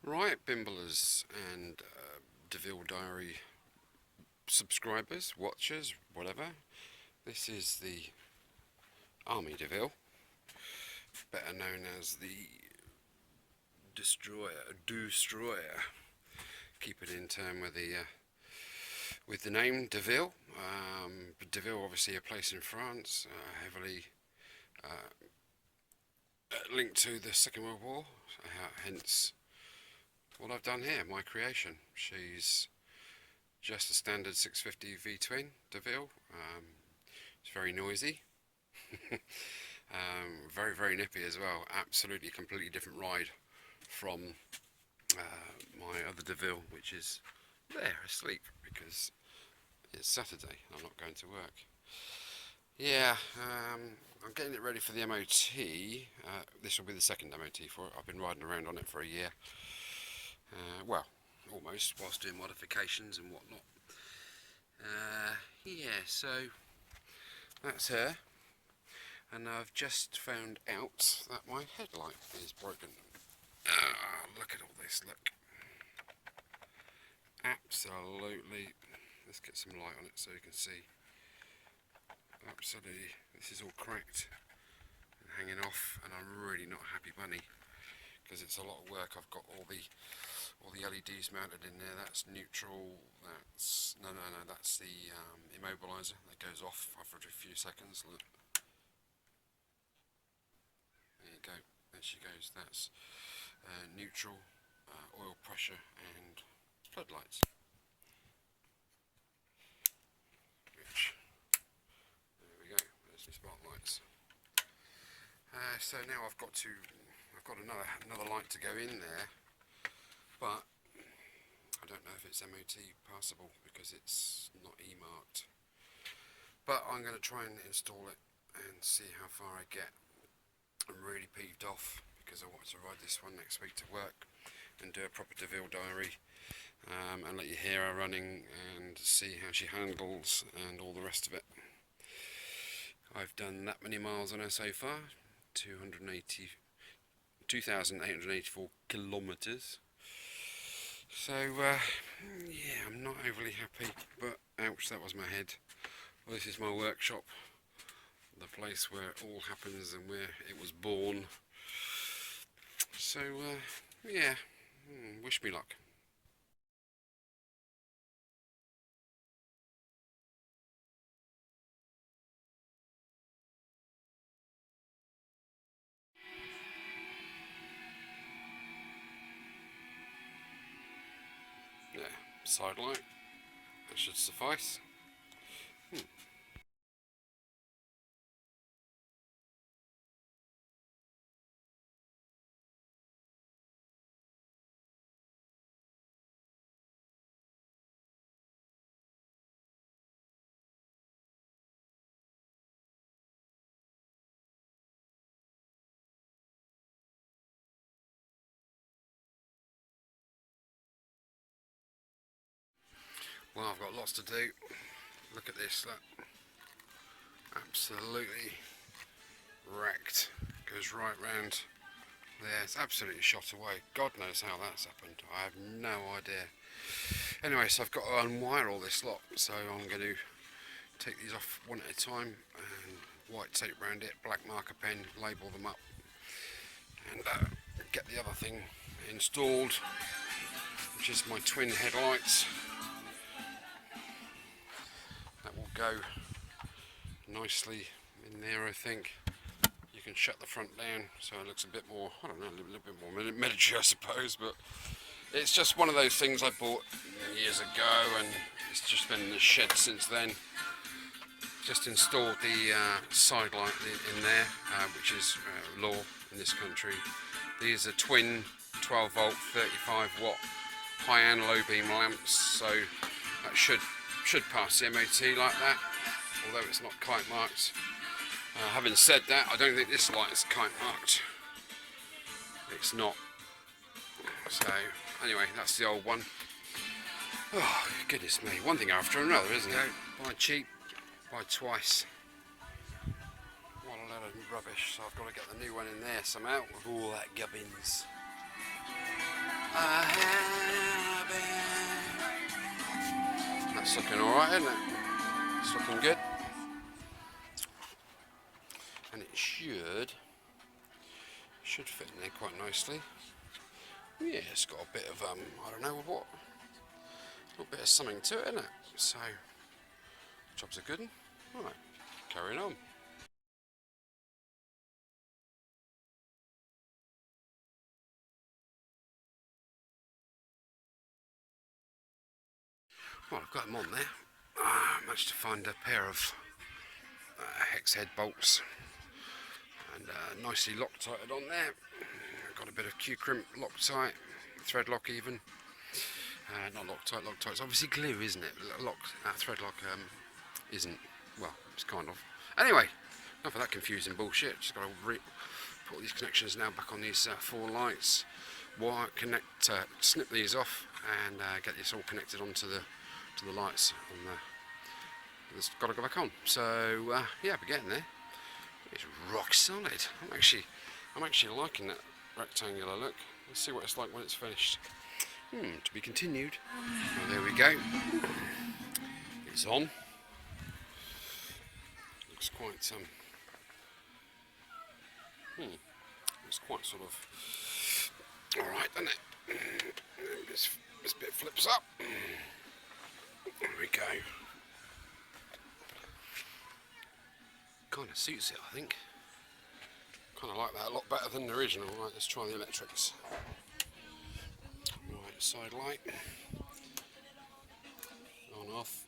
Right, Bimblers and Deauville Diary subscribers, watchers, whatever. This is the Army Deauville, better known as the Destroyer. Keep it in term with the name Deauville. Deauville, obviously a place in France, heavily linked to the Second World War, hence what I've done here, my creation. She's just a standard 650 V-twin Deauville. It's very noisy, very nippy as well. Absolutely completely different ride from my other Deauville, which is there asleep because it's Saturday. I'm not going to work. Yeah, I'm getting it ready for the MOT. This will be the second MOT for it. I've been riding around on it for a year. Well, almost, whilst doing modifications and whatnot. Yeah, so that's her. And I've just found out that my headlight is broken. Look at all this, look. Absolutely. Let's get some light on it so you can see. Absolutely, this is all cracked and hanging off, and I'm really not happy bunny because it's a lot of work. I've got all the LEDs mounted in there. That's neutral. That's no. That's the immobilizer that goes off after a few seconds. Look. There you go. There she goes. That's neutral, oil pressure, and floodlights. Spotlights. So now I've got another light to go in there, but I don't know if it's MOT passable because it's not E-marked. But I'm going to try and install it and see how far I get. I'm really peeved off because I want to ride this one next week to work and do a proper Deauville diary and let you hear her running and see how she handles and all the rest of it. I've done that many miles on her so far, 2,884 kilometres. So, yeah, I'm not overly happy, but ouch, that was my head. Well, this is my workshop, the place where it all happens and where it was born. So, yeah, wish me luck. Yeah, side light, that should suffice. Well, I've got lots to do. Look at this, look. Absolutely wrecked. Goes right round there. It's absolutely shot away. God knows how that's happened. I have no idea. Anyway, so I've got to unwire all this lot. So I'm going to take these off one at a time and white tape around it, black marker pen, label them up, and get the other thing installed, which is my twin headlights. That will go nicely in there, I think. You can shut the front down so it looks a bit more, I don't know, a little bit more military, I suppose, but it's just one of those things I bought years ago and it's just been in the shed since then. Just installed the side light in there, which is law in this country. These are twin 12 volt 35 watt high and low beam lamps, so that should pass the MOT like that, although it's not kite marked. Having said that, I don't think this light is kite marked. It's not. So anyway, that's the old one. Oh goodness me, one thing after another, isn't it? Buy cheap, buy twice. What a load of rubbish. So I've got to get the new one in there somehow with all that gubbins. a habit. That's looking alright, isn't it? It's looking good. And it should fit in there quite nicely. Yeah, it's got a bit of, I don't know what, a little bit of something to it, isn't it? So, job's a good one. Right, carrying on. Well, I've got them on there. I managed to find a pair of hex head bolts and nicely Loctited on there. Got a bit of Q-crimp Loctite, thread lock even. Not Loctite, Loctite's obviously glue, isn't it? Thread lock isn't, well, it's kind of. Anyway, enough of that confusing bullshit. Just got to put these connections now back on these 4 lights. Wire connect, snip these off and get this all connected onto the lights. And it's got to go back on. So yeah, we're getting there. It's rock solid. I'm actually liking that rectangular look. Let's see what it's like when it's finished. To be continued. Well, there we go. It's on. Looks quite looks quite sort of alright, doesn't it? This bit flips up. There we go. Kind of suits it, I think. Kind of like that a lot better than the original. Right, let's try the electrics. Right, side light. On, off.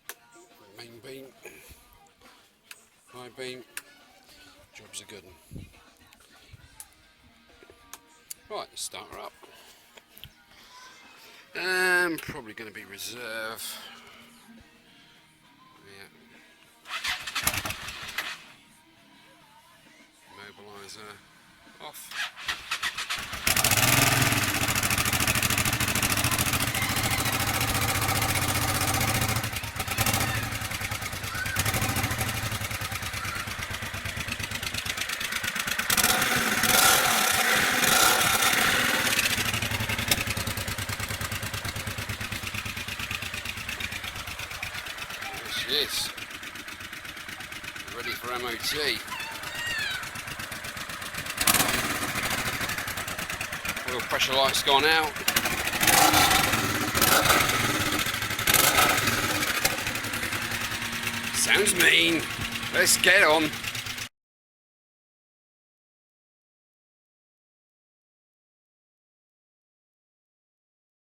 Main beam. High beam. Job's a good one. Right, let's start her up. Probably going to be reserve. Yeah. Mobiliser off. Yes, ready for MOT. Oil pressure light's gone out. Sounds mean. Let's get on.